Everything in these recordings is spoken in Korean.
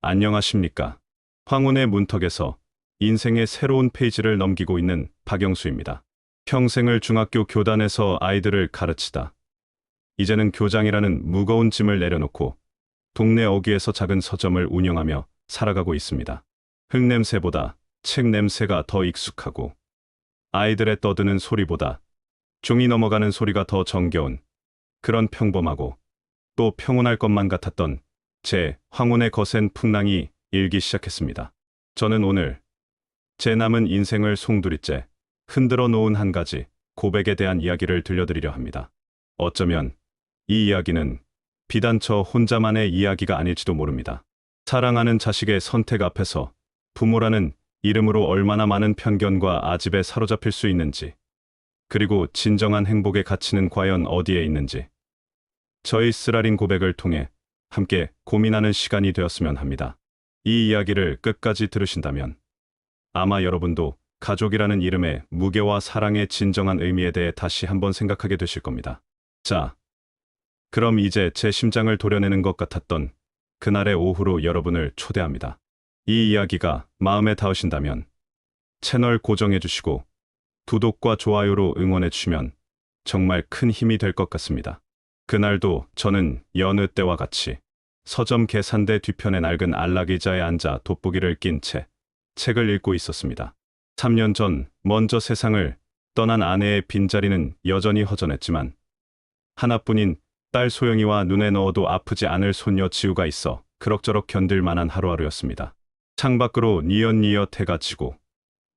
안녕하십니까. 황혼의 문턱에서 인생의 새로운 페이지를 넘기고 있는 박영수입니다. 평생을 중학교 교단에서 아이들을 가르치다. 이제는 교장이라는 무거운 짐을 내려놓고 동네 어귀에서 작은 서점을 운영하며 살아가고 있습니다. 흙냄새보다 책 냄새가 더 익숙하고 아이들의 떠드는 소리보다 종이 넘어가는 소리가 더 정겨운 그런 평범하고 또 평온할 것만 같았던 제 황혼의 거센 풍랑이 일기 시작했습니다. 저는 오늘 제 남은 인생을 송두리째 흔들어 놓은 한 가지 고백에 대한 이야기를 들려드리려 합니다. 어쩌면 이 이야기는 비단 저 혼자만의 이야기가 아닐지도 모릅니다. 사랑하는 자식의 선택 앞에서 부모라는 이름으로 얼마나 많은 편견과 아집에 사로잡힐 수 있는지, 그리고 진정한 행복의 가치는 과연 어디에 있는지, 저의 쓰라린 고백을 통해 함께 고민하는 시간이 되었으면 합니다. 이 이야기를 끝까지 들으신다면 아마 여러분도 가족이라는 이름의 무게와 사랑의 진정한 의미에 대해 다시 한번 생각하게 되실 겁니다. 자, 그럼 이제 제 심장을 도려내는 것 같았던 그날의 오후로 여러분을 초대합니다. 이 이야기가 마음에 닿으신다면 채널 고정해 주시고 구독과 좋아요로 응원해 주시면 정말 큰 힘이 될 것 같습니다. 그날도 저는 여느 때와 같이 서점 계산대 뒤편의 낡은 안락의자에 앉아 돋보기를 낀 채 책을 읽고 있었습니다. 3년 전 먼저 세상을 떠난 아내의 빈자리는 여전히 허전했지만 하나뿐인 딸 소영이와 눈에 넣어도 아프지 않을 손녀 지우가 있어 그럭저럭 견딜 만한 하루하루였습니다. 창밖으로 뉘엿뉘엿 해가 지고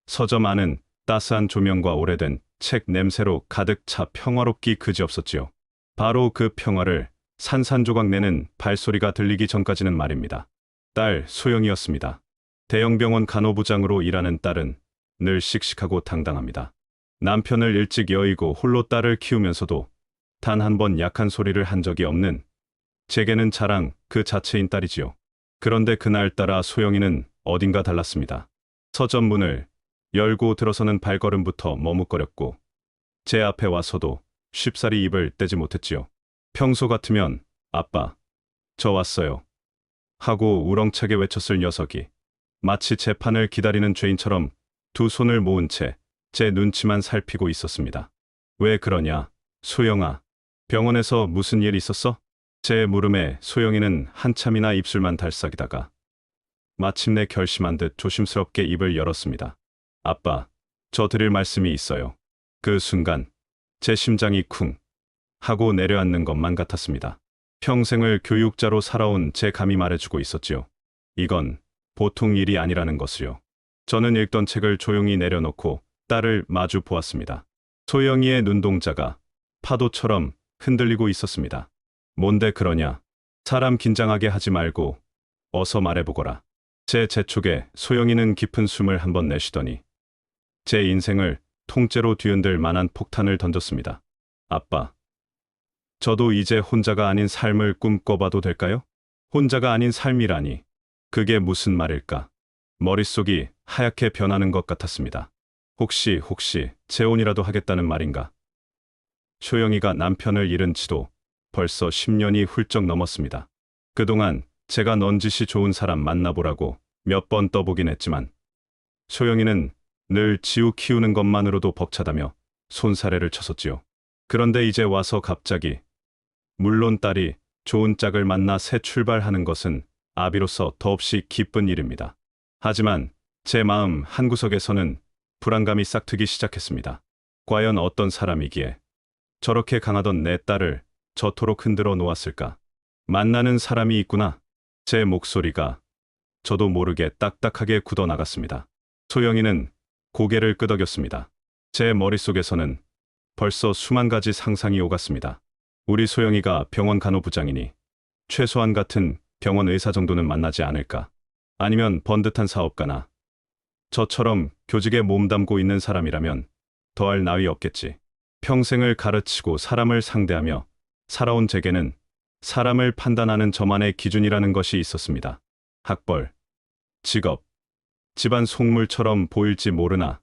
서점 안은 따스한 조명과 오래된 책 냄새로 가득 차 평화롭기 그지없었지요. 바로 그 평화를 산산조각 내는 발소리가 들리기 전까지는 말입니다. 딸 소영이었습니다. 대형병원 간호부장으로 일하는 딸은 늘 씩씩하고 당당합니다. 남편을 일찍 여의고 홀로 딸을 키우면서도 단 한 번 약한 소리를 한 적이 없는 제게는 자랑 그 자체인 딸이지요. 그런데 그날따라 소영이는 어딘가 달랐습니다. 서점 문을 열고 들어서는 발걸음부터 머뭇거렸고 제 앞에 와서도 쉽사리 입을 떼지 못했지요. 평소 같으면 아빠, 저 왔어요 하고 우렁차게 외쳤을 녀석이 마치 재판을 기다리는 죄인처럼 두 손을 모은 채 제 눈치만 살피고 있었습니다. 왜 그러냐, 소영아. 병원에서 무슨 일 있었어? 제 물음에 소영이는 한참이나 입술만 달싹이다가 마침내 결심한 듯 조심스럽게 입을 열었습니다. 아빠, 저 드릴 말씀이 있어요. 그 순간 제 심장이 쿵 하고 내려앉는 것만 같았습니다. 평생을 교육자로 살아온 제 감이 말해주고 있었지요. 이건 보통 일이 아니라는 것을요. 저는 읽던 책을 조용히 내려놓고 딸을 마주 보았습니다. 소영이의 눈동자가 파도처럼 흔들리고 있었습니다. 뭔데 그러냐? 사람 긴장하게 하지 말고 어서 말해보거라. 제 재촉에 소영이는 깊은 숨을 한번 내쉬더니 제 인생을 통째로 뒤흔들 만한 폭탄을 던졌습니다. 아빠, 저도 이제 혼자가 아닌 삶을 꿈꿔봐도 될까요? 혼자가 아닌 삶이라니, 그게 무슨 말일까? 머릿속이 하얗게 변하는 것 같았습니다. 혹시 재혼이라도 하겠다는 말인가? 소영이가 남편을 잃은 지도 벌써 10년이 훌쩍 넘었습니다. 그동안 제가 넌지시 좋은 사람 만나보라고 몇 번 떠보긴 했지만 소영이는 늘 지우 키우는 것만으로도 벅차다며 손사래를 쳤었지요. 그런데 이제 와서 갑자기, 물론 딸이 좋은 짝을 만나 새 출발하는 것은 아비로서 더없이 기쁜 일입니다. 하지만 제 마음 한구석에서는 불안감이 싹트기 시작했습니다. 과연 어떤 사람이기에 저렇게 강하던 내 딸을 저토록 흔들어 놓았을까? 만나는 사람이 있구나. 제 목소리가 저도 모르게 딱딱하게 굳어나갔습니다. 소영이는 고개를 끄덕였습니다. 제 머릿속에서는 벌써 수만 가지 상상이 오갔습니다. 우리 소영이가 병원 간호부장이니 최소한 같은 병원 의사 정도는 만나지 않을까? 아니면 번듯한 사업가나 저처럼 교직에 몸담고 있는 사람이라면 더할 나위 없겠지. 평생을 가르치고 사람을 상대하며 살아온 제게는 사람을 판단하는 저만의 기준이라는 것이 있었습니다. 학벌, 직업, 집안 속물처럼 보일지 모르나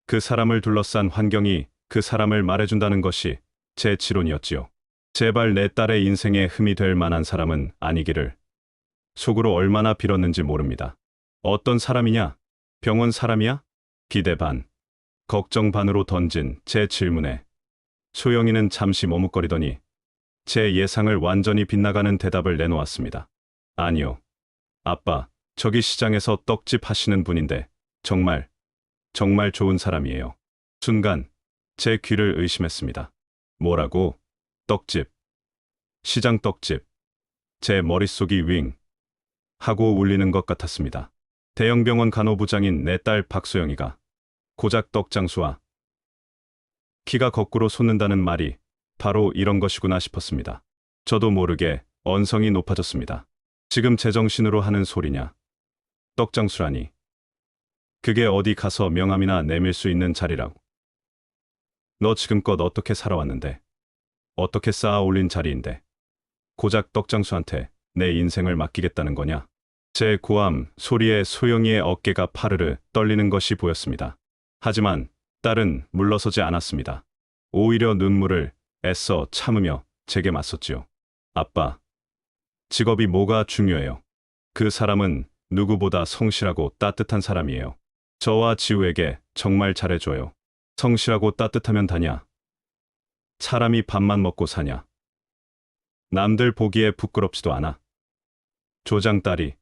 그 사람을 둘러싼 환경이 그 사람을 말해준다는 것이 제 지론이었지요. 제발 내 딸의 인생에 흠이 될 만한 사람은 아니기를. 속으로 얼마나 빌었는지 모릅니다. 어떤 사람이냐? 병원 사람이야? 기대 반, 걱정 반으로 던진 제 질문에 소영이는 잠시 머뭇거리더니 제 예상을 완전히 빗나가는 대답을 내놓았습니다. 아니요. 아빠, 저기 시장에서 떡집 하시는 분인데 정말 좋은 사람이에요. 순간 제 귀를 의심했습니다. 뭐라고? 떡집. 시장 떡집. 제 머릿속이 윙 하고 울리는 것 같았습니다. 대형병원 간호부장인 내 딸 박소영이가 고작 떡장수와 키가 거꾸로 솟는다는 말이 바로 이런 것이구나 싶었습니다. 저도 모르게 언성이 높아졌습니다. 지금 제정신으로 하는 소리냐? 떡장수라니. 그게 어디 가서 명함이나 내밀 수 있는 자리라고. 너 지금껏 어떻게 살아왔는데? 어떻게 쌓아 올린 자리인데? 고작 떡장수한테 내 인생을 맡기겠다는 거냐? 제 고함 소리에 소영이의 어깨가 파르르 떨리는 것이 보였습니다. 하지만 딸은 물러서지 않았습니다. 오히려 눈물을 애써 참으며 제게 맞섰지요. 아빠, 직업이 뭐가 중요해요? 그 사람은 누구보다 성실하고 따뜻한 사람이에요. 저와 지우에게 정말 잘해줘요. 성실하고 따뜻하면 다냐? 사람이 밥만 먹고 사냐? 남들 보기에 부끄럽지도 않아. 조장 딸이,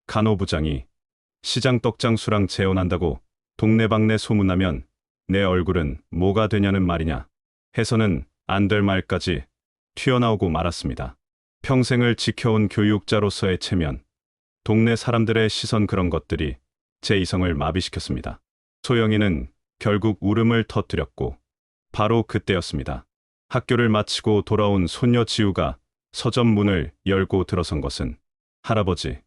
간호부장이 시장 떡장수랑 재혼한다고 동네방네 소문나면 내 얼굴은 뭐가 되냐는 말이냐 해서는 안 될 말까지 튀어나오고 말았습니다. 평생을 지켜온 교육자로서의 체면, 동네 사람들의 시선 그런 것들이 제 이성을 마비시켰습니다. 소영이는 결국 울음을 터뜨렸고 바로 그때였습니다. 학교를 마치고 돌아온 손녀 지우가 서점 문을 열고 들어선 것은 할아버지,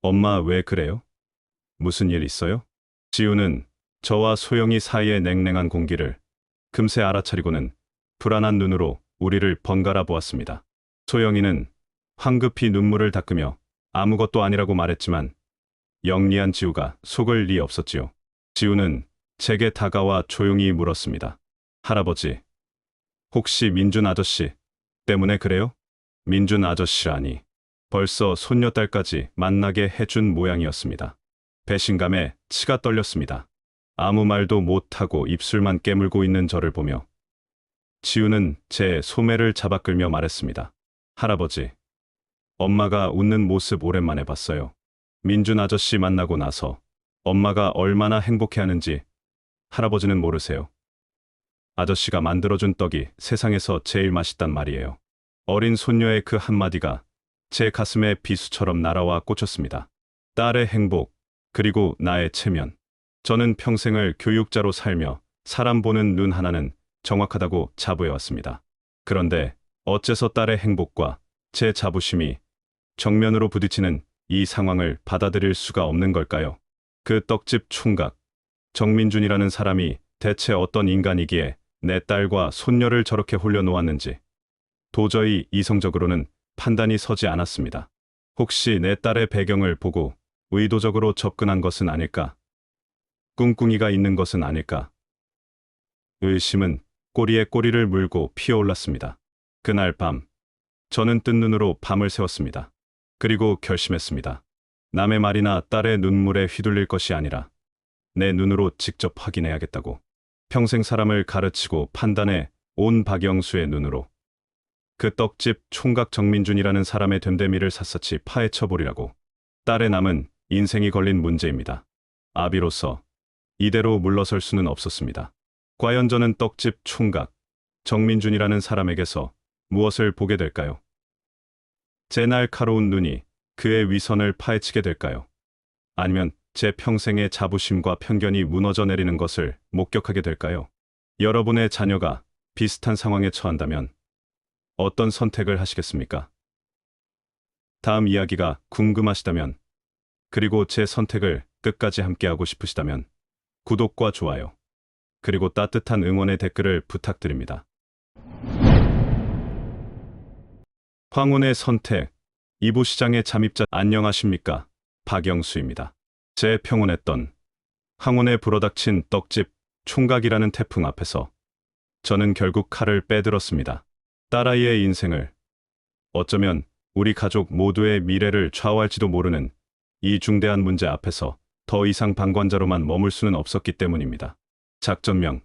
엄마 왜 그래요? 무슨 일 있어요? 지우는 저와 소영이 사이의 냉랭한 공기를 금세 알아차리고는 불안한 눈으로 우리를 번갈아 보았습니다. 소영이는 황급히 눈물을 닦으며 아무것도 아니라고 말했지만 영리한 지우가 속을 리 없었지요. 지우는 제게 다가와 조용히 물었습니다. 할아버지, 혹시 민준 아저씨 때문에 그래요? 민준 아저씨라니. 벌써 손녀딸까지 만나게 해준 모양이었습니다. 배신감에 치가 떨렸습니다. 아무 말도 못하고 입술만 깨물고 있는 저를 보며 지우는 제 소매를 잡아 끌며 말했습니다. 할아버지, 엄마가 웃는 모습 오랜만에 봤어요. 민준 아저씨 만나고 나서 엄마가 얼마나 행복해하는지 할아버지는 모르세요. 아저씨가 만들어준 떡이 세상에서 제일 맛있단 말이에요. 어린 손녀의 그 한마디가 제 가슴에 비수처럼 날아와 꽂혔습니다. 딸의 행복, 그리고 나의 체면. 저는 평생을 교육자로 살며 사람 보는 눈 하나는 정확하다고 자부해왔습니다. 그런데 어째서 딸의 행복과 제 자부심이 정면으로 부딪히는 이 상황을 받아들일 수가 없는 걸까요? 그 떡집 총각, 정민준이라는 사람이 대체 어떤 인간이기에 내 딸과 손녀를 저렇게 홀려놓았는지 도저히 이성적으로는 판단이 서지 않았습니다. 혹시 내 딸의 배경을 보고 의도적으로 접근한 것은 아닐까? 꿍꿍이가 있는 것은 아닐까? 의심은 꼬리에 꼬리를 물고 피어올랐습니다. 그날 밤, 저는 뜬 눈으로 밤을 새웠습니다. 그리고 결심했습니다. 남의 말이나 딸의 눈물에 휘둘릴 것이 아니라 내 눈으로 직접 확인해야겠다고. 평생 사람을 가르치고 판단해 온 박영수의 눈으로 그 떡집 총각 정민준이라는 사람의 됨됨이를 샅샅이 파헤쳐보리라고. 딸의 남은 인생이 걸린 문제입니다. 아비로서 이대로 물러설 수는 없었습니다. 과연 저는 떡집 총각 정민준이라는 사람에게서 무엇을 보게 될까요? 제 날카로운 눈이 그의 위선을 파헤치게 될까요? 아니면 제 평생의 자부심과 편견이 무너져 내리는 것을 목격하게 될까요? 여러분의 자녀가 비슷한 상황에 처한다면 어떤 선택을 하시겠습니까? 다음 이야기가 궁금하시다면, 그리고 제 선택을 끝까지 함께하고 싶으시다면 구독과 좋아요, 그리고 따뜻한 응원의 댓글을 부탁드립니다. 황혼의 선택, 2부 시장의 잠입자. 안녕하십니까? 박영수입니다. 제 평온했던 황혼에 불어닥친 떡집 총각이라는 태풍 앞에서 저는 결국 칼을 빼들었습니다. 딸아이의 인생을 어쩌면 우리 가족 모두의 미래를 좌우할지도 모르는 이 중대한 문제 앞에서 더 이상 방관자로만 머물 수는 없었기 때문입니다. 작전명,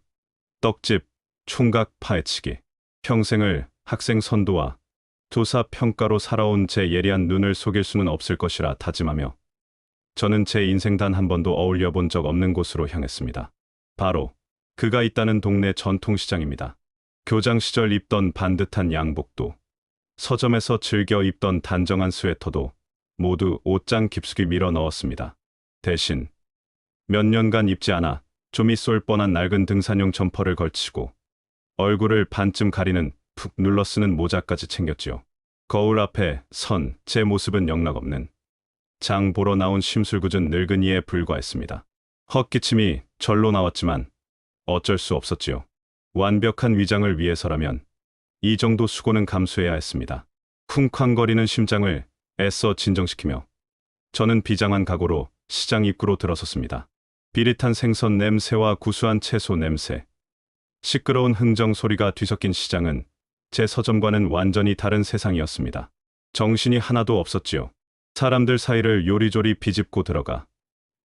떡집, 총각 파헤치기. 평생을 학생 선도와 교사 평가로 살아온 제 예리한 눈을 속일 수는 없을 것이라 다짐하며 저는 제 인생 단 한 번도 어울려 본 적 없는 곳으로 향했습니다. 바로 그가 있다는 동네 전통시장입니다. 교장 시절 입던 반듯한 양복도, 서점에서 즐겨 입던 단정한 스웨터도 모두 옷장 깊숙이 밀어 넣었습니다. 대신 몇 년간 입지 않아 좀이 쏠 뻔한 낡은 등산용 점퍼를 걸치고 얼굴을 반쯤 가리는 푹 눌러 쓰는 모자까지 챙겼지요. 거울 앞에 선 제 모습은 영락없는 장 보러 나온 심술궂은 늙은이에 불과했습니다. 헛기침이 절로 나왔지만 어쩔 수 없었지요. 완벽한 위장을 위해서라면 이 정도 수고는 감수해야 했습니다. 쿵쾅거리는 심장을 애써 진정시키며 저는 비장한 각오로 시장 입구로 들어섰습니다. 비릿한 생선 냄새와 구수한 채소 냄새, 시끄러운 흥정 소리가 뒤섞인 시장은 제 서점과는 완전히 다른 세상이었습니다. 정신이 하나도 없었지요. 사람들 사이를 요리조리 비집고 들어가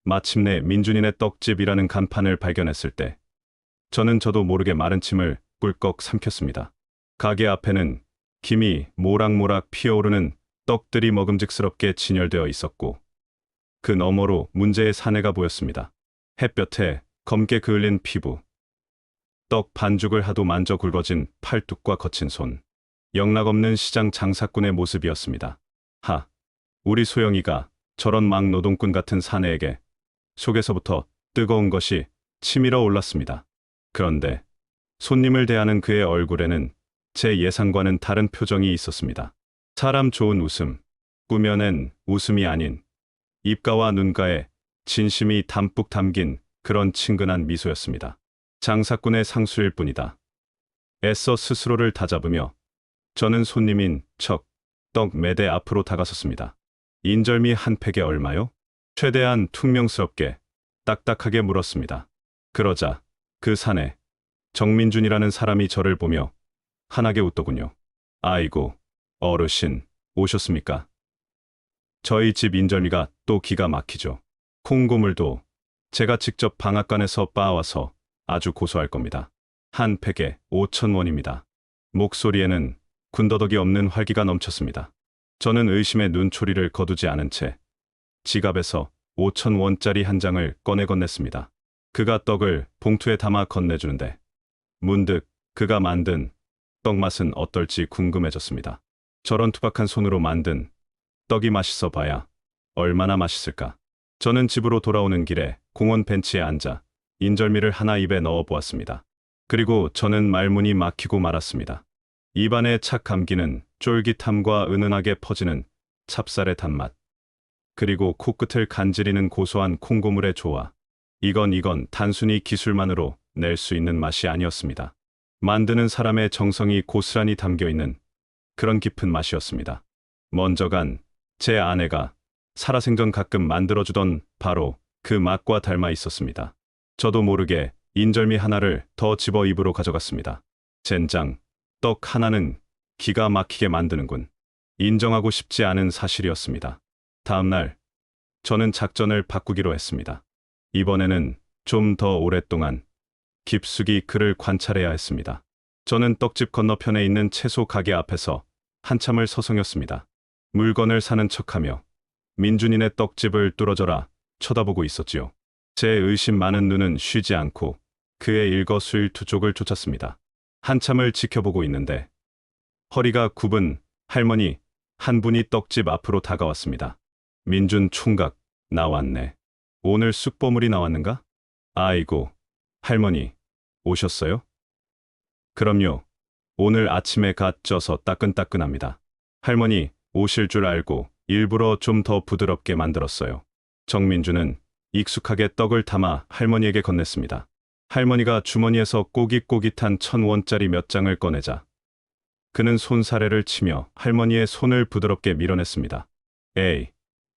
마침내 민준이네 떡집이라는 간판을 발견했을 때 저는 저도 모르게 마른 침을 꿀꺽 삼켰습니다. 가게 앞에는 김이 모락모락 피어오르는 떡들이 먹음직스럽게 진열되어 있었고 그 너머로 문제의 사내가 보였습니다. 햇볕에 검게 그을린 피부, 떡 반죽을 하도 만져 굵어진 팔뚝과 거친 손, 영락없는 시장 장사꾼의 모습이었습니다. 하, 우리 소영이가 저런 막노동꾼 같은 사내에게 속에서부터 뜨거운 것이 치밀어 올랐습니다. 그런데 손님을 대하는 그의 얼굴에는 제 예상과는 다른 표정이 있었습니다. 사람 좋은 웃음, 꾸며낸 웃음이 아닌 입가와 눈가에 진심이 담뿍 담긴 그런 친근한 미소였습니다. 장사꾼의 상수일 뿐이다. 애써 스스로를 다잡으며 저는 손님인 척 떡 매대 앞으로 다가섰습니다. 인절미 한 팩에 얼마요? 최대한 퉁명스럽게 딱딱하게 물었습니다. 그러자 그 사내 정민준이라는 사람이 저를 보며 환하게 웃더군요. 아이고, 어르신 오셨습니까? 저희 집 인절미가 또 기가 막히죠. 콩고물도 제가 직접 방앗간에서 빻아와서 아주 고소할 겁니다. 한 팩에 5,000원입니다. 목소리에는 군더더기 없는 활기가 넘쳤습니다. 저는 의심의 눈초리를 거두지 않은 채 지갑에서 5,000원짜리 한 장을 꺼내 건넸습니다. 그가 떡을 봉투에 담아 건네주는데 문득 그가 만든 떡 맛은 어떨지 궁금해졌습니다. 저런 투박한 손으로 만든 떡이 맛있어 봐야 얼마나 맛있을까. 저는 집으로 돌아오는 길에 공원 벤치에 앉아 인절미를 하나 입에 넣어 보았습니다. 그리고 저는 말문이 막히고 말았습니다. 입안에 착 감기는 쫄깃함과 은은하게 퍼지는 찹쌀의 단맛, 그리고 코끝을 간지리는 고소한 콩고물의 조화. 이건 단순히 기술만으로 낼 수 있는 맛이 아니었습니다. 만드는 사람의 정성이 고스란히 담겨 있는 그런 깊은 맛이었습니다. 먼저 간 제 아내가 살아생전 가끔 만들어주던 바로 그 맛과 닮아 있었습니다. 저도 모르게 인절미 하나를 더 집어 입으로 가져갔습니다. 젠장, 떡 하나는 기가 막히게 만드는군. 인정하고 싶지 않은 사실이었습니다. 다음 날 저는 작전을 바꾸기로 했습니다. 이번에는 좀 더 오랫동안 깊숙이 그를 관찰해야 했습니다. 저는 떡집 건너편에 있는 채소 가게 앞에서 한참을 서성였습니다. 물건을 사는 척하며 민준이네 떡집을 뚫어져라 쳐다보고 있었지요. 제 의심 많은 눈은 쉬지 않고 그의 일거수일투족을 쫓았습니다. 한참을 지켜보고 있는데 허리가 굽은 할머니 한 분이 떡집 앞으로 다가왔습니다. 민준 총각, 나왔네. 오늘 쑥버물이 나왔는가? 아이고, 할머니, 오셨어요? 그럼요. 오늘 아침에 갓 쪄서 따끈따끈합니다. 할머니, 오실 줄 알고 일부러 좀 더 부드럽게 만들었어요. 정민주는 익숙하게 떡을 담아 할머니에게 건넸습니다. 할머니가 주머니에서 꼬깃꼬깃한 1,000원짜리 몇 장을 꺼내자 그는 손사래를 치며 할머니의 손을 부드럽게 밀어냈습니다. 에이,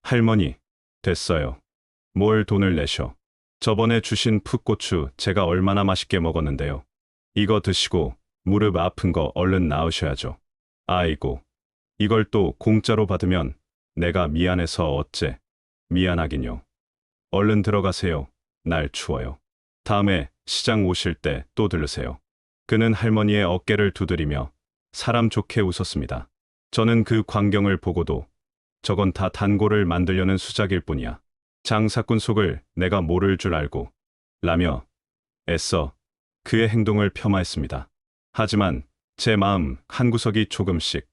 할머니, 됐어요. 뭘 돈을 내셔. 저번에 주신 풋고추 제가 얼마나 맛있게 먹었는데요. 이거 드시고 무릎 아픈 거 얼른 나으셔야죠. 아이고, 이걸 또 공짜로 받으면 내가 미안해서 어째. 미안하긴요. 얼른 들어가세요. 날 추워요. 다음에 시장 오실 때 또 들르세요. 그는 할머니의 어깨를 두드리며 사람 좋게 웃었습니다. 저는 그 광경을 보고도 저건 다 단골을 만들려는 수작일 뿐이야. 장사꾼 속을 내가 모를 줄 알고 라며 애써 그의 행동을 폄하했습니다. 하지만 제 마음 한구석이 조금씩,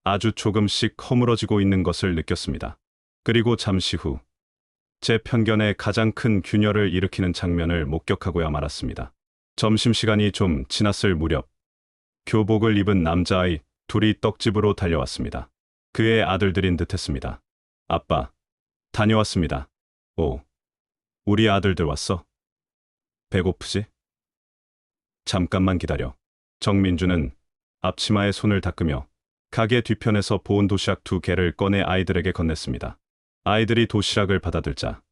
아주 조금씩 허물어지고 있는 것을 느꼈습니다. 그리고 잠시 후 제 편견에 가장 큰 균열을 일으키는 장면을 목격하고야 말았습니다. 점심시간이 좀 지났을 무렵 교복을 입은 남자아이 둘이 떡집으로 달려왔습니다. 그의 아들들인 듯했습니다. 아빠, 다녀왔습니다. 오, 우리 아들들 왔어? 배고프지? 잠깐만 기다려. 정민주는 앞치마에 손을 닦으며 가게 뒤편에서 보온 도시락 2개를 꺼내 아이들에게 건넸습니다. 아이들이 도시락을 받아들자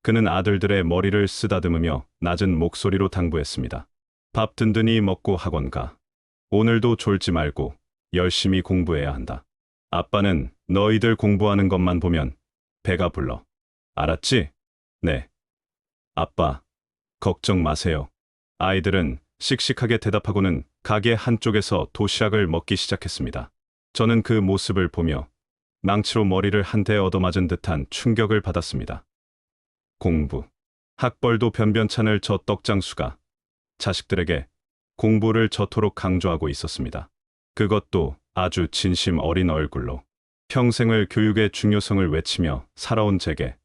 그는 아들들의 머리를 쓰다듬으며 낮은 목소리로 당부했습니다. 밥 든든히 먹고 학원 가. 오늘도 졸지 말고 열심히 공부해야 한다. 아빠는 너희들 공부하는 것만 보면 배가 불러. 알았지? 네. 아빠, 걱정 마세요. 아이들은 씩씩하게 대답하고는 가게 한쪽에서 도시락을 먹기 시작했습니다. 저는 그 모습을 보며 망치로 머리를 한 대 얻어맞은 듯한 충격을 받았습니다. 공부. 학벌도 변변찮을 저 떡장수가 자식들에게 공부를 저토록 강조하고 있었습니다. 그것도 아주 진심 어린 얼굴로. 평생을 교육의 중요성을 외치며 살아온 제게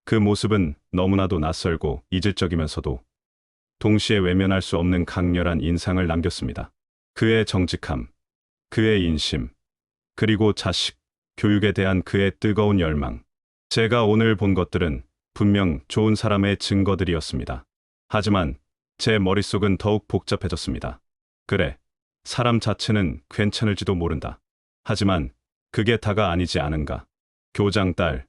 그 모습은 너무나도 낯설고 이질적이면서도 동시에 외면할 수 없는 강렬한 인상을 남겼습니다. 그의 정직함, 그의 인심, 그리고 자식, 교육에 대한 그의 뜨거운 열망. 제가 오늘 본 것들은 분명 좋은 사람의 증거들이었습니다. 하지만 제 머릿속은 더욱 복잡해졌습니다. 그래, 사람 자체는 괜찮을지도 모른다. 하지만 그게 다가 아니지 않은가. 교장 딸,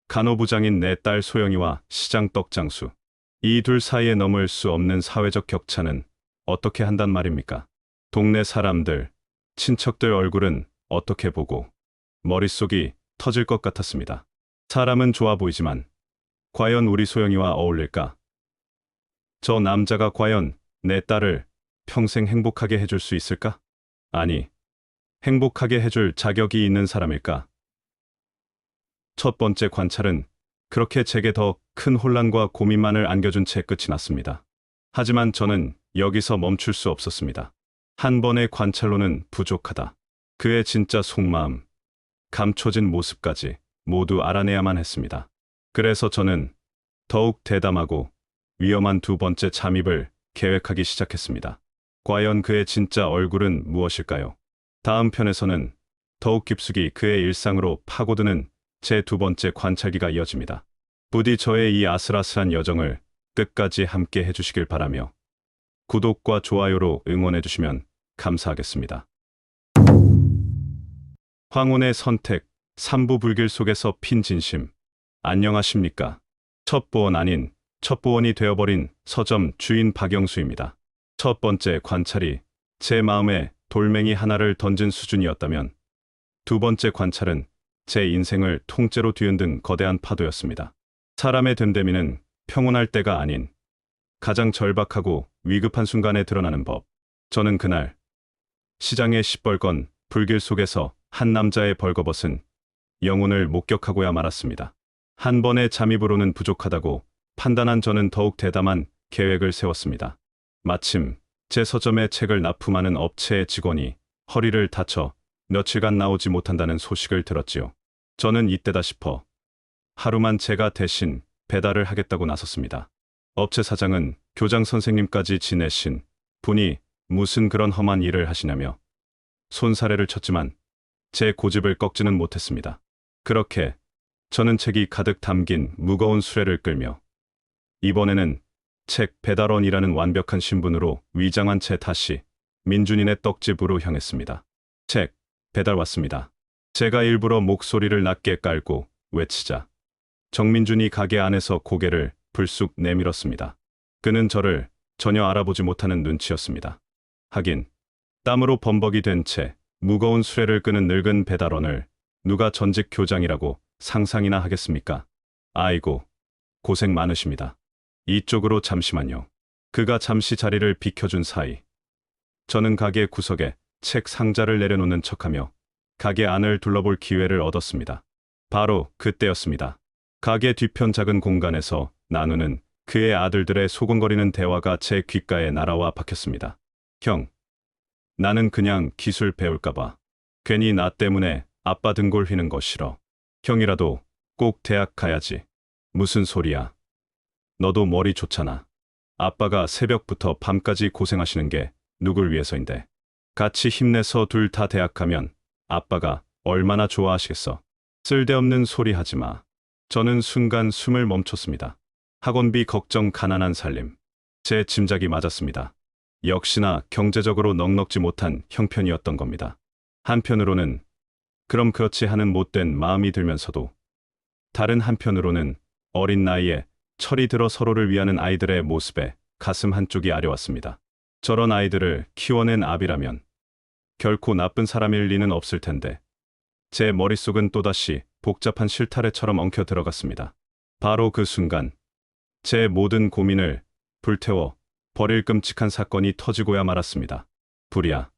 간호부장인 내 딸 소영이와 시장 떡장수. 이 둘 사이에 넘을 수 없는 사회적 격차는 어떻게 한단 말입니까? 동네 사람들, 친척들 얼굴은 어떻게 보고 머릿속이 터질 것 같았습니다. 사람은 좋아 보이지만 과연 우리 소영이와 어울릴까? 저 남자가 과연 내 딸을 평생 행복하게 해줄 수 있을까? 아니, 행복하게 해줄 자격이 있는 사람일까? 첫 번째 관찰은 그렇게 제게 더 큰 혼란과 고민만을 안겨준 채 끝이 났습니다. 하지만 저는 여기서 멈출 수 없었습니다. 한 번의 관찰로는 부족하다. 그의 진짜 속마음, 감춰진 모습까지 모두 알아내야만 했습니다. 그래서 저는 더욱 대담하고 위험한 두 번째 잠입을 계획하기 시작했습니다. 과연 그의 진짜 얼굴은 무엇일까요? 다음 편에서는 더욱 깊숙이 그의 일상으로 파고드는 제 두 번째 관찰기가 이어집니다. 부디 저의 이 아슬아슬한 여정을 끝까지 함께 해주시길 바라며 구독과 좋아요로 응원해주시면 감사하겠습니다. 황혼의 선택, 삼부 불길 속에서 핀 진심. 안녕하십니까? 첩보원 아닌 첩보원이 되어버린 서점 주인 박영수입니다. 첫 번째 관찰이 제 마음에 돌멩이 하나를 던진 수준이었다면 두 번째 관찰은 제 인생을 통째로 뒤흔든 거대한 파도였습니다. 사람의 됨됨이는 평온할 때가 아닌 가장 절박하고 위급한 순간에 드러나는 법. 저는 그날 시장의 시뻘건 불길 속에서 한 남자의 벌거벗은 영혼을 목격하고야 말았습니다. 한 번의 잠입으로는 부족하다고 판단한 저는 더욱 대담한 계획을 세웠습니다. 마침 제 서점에 책을 납품하는 업체의 직원이 허리를 다쳐 며칠간 나오지 못한다는 소식을 들었지요. 저는 이때다 싶어 하루만 제가 대신 배달을 하겠다고 나섰습니다. 업체 사장은 교장 선생님까지 지내신 분이 무슨 그런 험한 일을 하시냐며 손사래를 쳤지만 제 고집을 꺾지는 못했습니다. 그렇게 저는 책이 가득 담긴 무거운 수레를 끌며 이번에는 책 배달원이라는 완벽한 신분으로 위장한 채 다시 민준이네 떡집으로 향했습니다. 책 배달 왔습니다. 제가 일부러 목소리를 낮게 깔고 외치자 정민준이 가게 안에서 고개를 불쑥 내밀었습니다. 그는 저를 전혀 알아보지 못하는 눈치였습니다. 하긴 땀으로 범벅이 된 채 무거운 수레를 끄는 늙은 배달원을 누가 전직 교장이라고 상상이나 하겠습니까? 아이고, 고생 많으십니다. 이쪽으로 잠시만요. 그가 잠시 자리를 비켜준 사이, 저는 가게 구석에 책 상자를 내려놓는 척하며 가게 안을 둘러볼 기회를 얻었습니다. 바로 그때였습니다. 가게 뒤편 작은 공간에서 나누는 그의 아들들의 소곤거리는 대화가 제 귓가에 날아와 박혔습니다. 형, 나는 그냥 기술 배울까봐. 괜히 나 때문에 아빠 등골 휘는 거 싫어. 형이라도 꼭 대학 가야지. 무슨 소리야. 너도 머리 좋잖아. 아빠가 새벽부터 밤까지 고생하시는 게 누굴 위해서인데. 같이 힘내서 둘 다 대학 가면 아빠가 얼마나 좋아하시겠어. 쓸데없는 소리 하지 마. 저는 순간 숨을 멈췄습니다. 학원비 걱정 가난한 살림. 제 짐작이 맞았습니다. 역시나 경제적으로 넉넉지 못한 형편이었던 겁니다. 한편으로는 그럼 그렇지 하는 못된 마음이 들면서도 다른 한편으로는 어린 나이에 철이 들어 서로를 위하는 아이들의 모습에 가슴 한쪽이 아려왔습니다. 저런 아이들을 키워낸 아비라면 결코 나쁜 사람일 리는 없을 텐데 제 머릿속은 또다시 복잡한 실타래처럼 엉켜 들어갔습니다. 바로 그 순간 제 모든 고민을 불태워 버릴 끔찍한 사건이 터지고야 말았습니다. 불이야.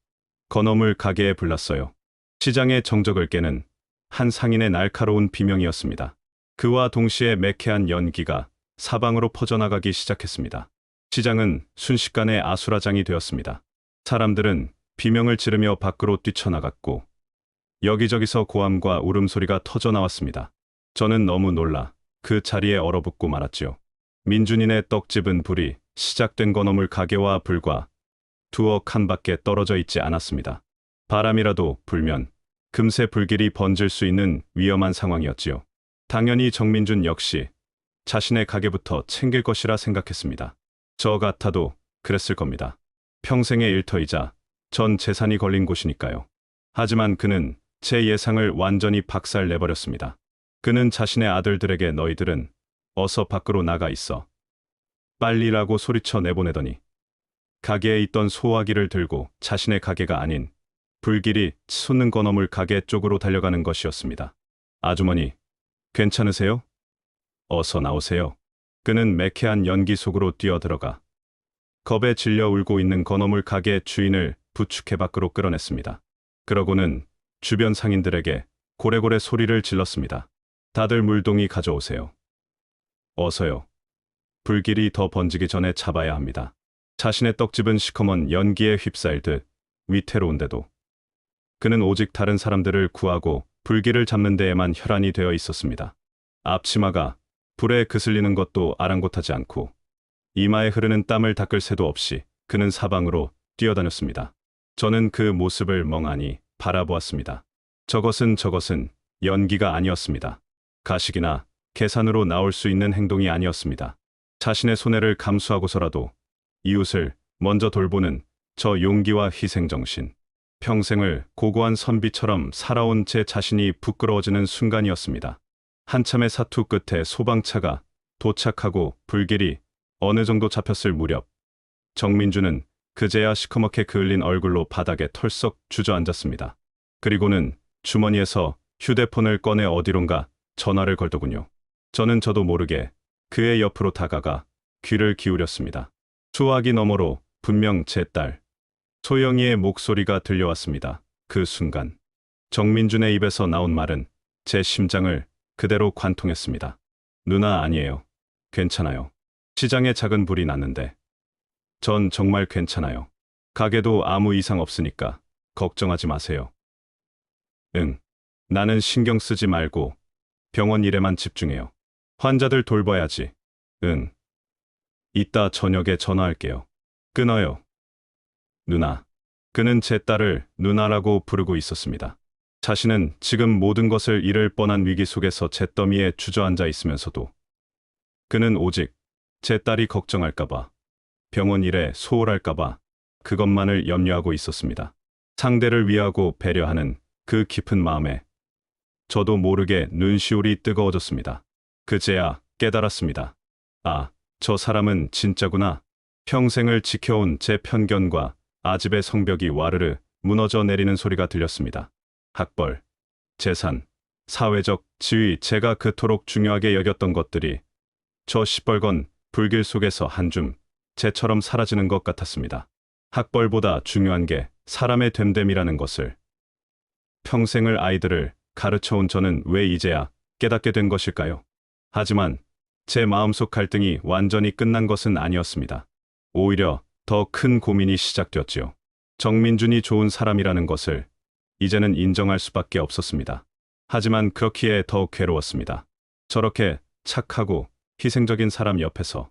건어물 가게에 불났어요. 시장의 정적을 깨는 한 상인의 날카로운 비명이었습니다. 그와 동시에 매캐한 연기가 사방으로 퍼져나가기 시작했습니다. 시장은 순식간에 아수라장이 되었습니다. 사람들은 비명을 지르며 밖으로 뛰쳐나갔고 여기저기서 고함과 울음소리가 터져나왔습니다. 저는 너무 놀라 그 자리에 얼어붙고 말았지요. 민준이네 떡집은 불이 시작된 건어물 가게와 불과 두어 칸밖에 떨어져 있지 않았습니다. 바람이라도 불면 금세 불길이 번질 수 있는 위험한 상황이었지요. 당연히 정민준 역시 자신의 가게부터 챙길 것이라 생각했습니다. 저 같아도 그랬을 겁니다. 평생의 일터이자 전 재산이 걸린 곳이니까요. 하지만 그는 제 예상을 완전히 박살내버렸습니다. 그는 자신의 아들들에게 너희들은 어서 밖으로 나가 있어. 빨리라고 소리쳐 내보내더니 가게에 있던 소화기를 들고 자신의 가게가 아닌 불길이 치솟는 건어물 가게 쪽으로 달려가는 것이었습니다. 아주머니, 괜찮으세요? 어서 나오세요. 그는 매캐한 연기 속으로 뛰어들어가 겁에 질려 울고 있는 건어물 가게 주인을 부축해 밖으로 끌어냈습니다. 그러고는 주변 상인들에게 고래고래 소리를 질렀습니다. 다들 물동이 가져오세요. 어서요. 불길이 더 번지기 전에 잡아야 합니다. 자신의 떡집은 시커먼 연기에 휩싸일듯 위태로운데도 그는 오직 다른 사람들을 구하고 불길을 잡는 데에만 혈안이 되어 있었습니다. 앞치마가 불에 그슬리는 것도 아랑곳하지 않고 이마에 흐르는 땀을 닦을 새도 없이 그는 사방으로 뛰어다녔습니다. 저는 그 모습을 멍하니 바라보았습니다. 저것은 연기가 아니었습니다. 가식이나 계산으로 나올 수 있는 행동이 아니었습니다. 자신의 손해를 감수하고서라도 이웃을 먼저 돌보는 저 용기와 희생정신. 평생을 고고한 선비처럼 살아온 제 자신이 부끄러워지는 순간이었습니다. 한참의 사투 끝에 소방차가 도착하고 불길이 어느 정도 잡혔을 무렵 정민주는 그제야 시커멓게 그을린 얼굴로 바닥에 털썩 주저앉았습니다. 그리고는 주머니에서 휴대폰을 꺼내 어디론가 전화를 걸더군요. 저도 모르게 그의 옆으로 다가가 귀를 기울였습니다. 수화기 너머로 분명 제 딸 소영이의 목소리가 들려왔습니다. 그 순간 정민준의 입에서 나온 말은 제 심장을 그대로 관통했습니다. 누나 아니에요. 괜찮아요. 시장에 작은 불이 났는데 전 정말 괜찮아요. 가게도 아무 이상 없으니까 걱정하지 마세요. 응. 나는 신경 쓰지 말고 병원 일에만 집중해요. 환자들 돌봐야지. 응. 이따 저녁에 전화할게요. 끊어요. 누나. 그는 제 딸을 누나라고 부르고 있었습니다. 자신은 지금 모든 것을 잃을 뻔한 위기 속에서 잿더미에 주저앉아 있으면서도 그는 오직 제 딸이 걱정할까봐, 병원 일에 소홀할까봐 그것만을 염려하고 있었습니다. 상대를 위하고 배려하는 그 깊은 마음에 저도 모르게 눈시울이 뜨거워졌습니다. 그제야 깨달았습니다. 아, 저 사람은 진짜구나. 평생을 지켜온 제 편견과 아집의 성벽이 와르르 무너져 내리는 소리가 들렸습니다. 학벌, 재산, 사회적 지위, 제가 그토록 중요하게 여겼던 것들이 저 시뻘건 불길 속에서 한 줌 재처럼 사라지는 것 같았습니다. 학벌보다 중요한 게 사람의 됨됨이라는 것을, 평생을 아이들을 가르쳐온 저는 왜 이제야 깨닫게 된 것일까요? 하지만 제 마음속 갈등이 완전히 끝난 것은 아니었습니다. 오히려 더 큰 고민이 시작되었지요. 정민준이 좋은 사람이라는 것을 이제는 인정할 수밖에 없었습니다. 하지만 그렇기에 더욱 괴로웠습니다. 저렇게 착하고 희생적인 사람 옆에서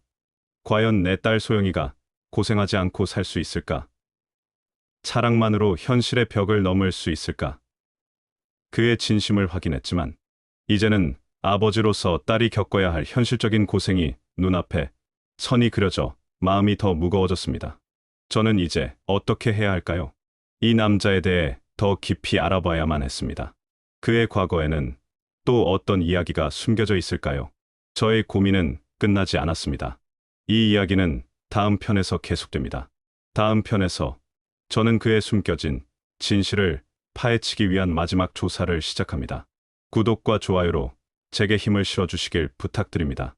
과연 내 딸 소영이가 고생하지 않고 살 수 있을까? 사랑만으로 현실의 벽을 넘을 수 있을까? 그의 진심을 확인했지만 이제는 아버지로서 딸이 겪어야 할 현실적인 고생이 눈앞에 선이 그려져 마음이 더 무거워졌습니다. 저는 이제 어떻게 해야 할까요? 이 남자에 대해 더 깊이 알아봐야만 했습니다. 그의 과거에는 또 어떤 이야기가 숨겨져 있을까요? 저의 고민은 끝나지 않았습니다. 이 이야기는 다음 편에서 계속됩니다. 다음 편에서 저는 그의 숨겨진 진실을 파헤치기 위한 마지막 조사를 시작합니다. 구독과 좋아요로 제게 힘을 실어주시길 부탁드립니다.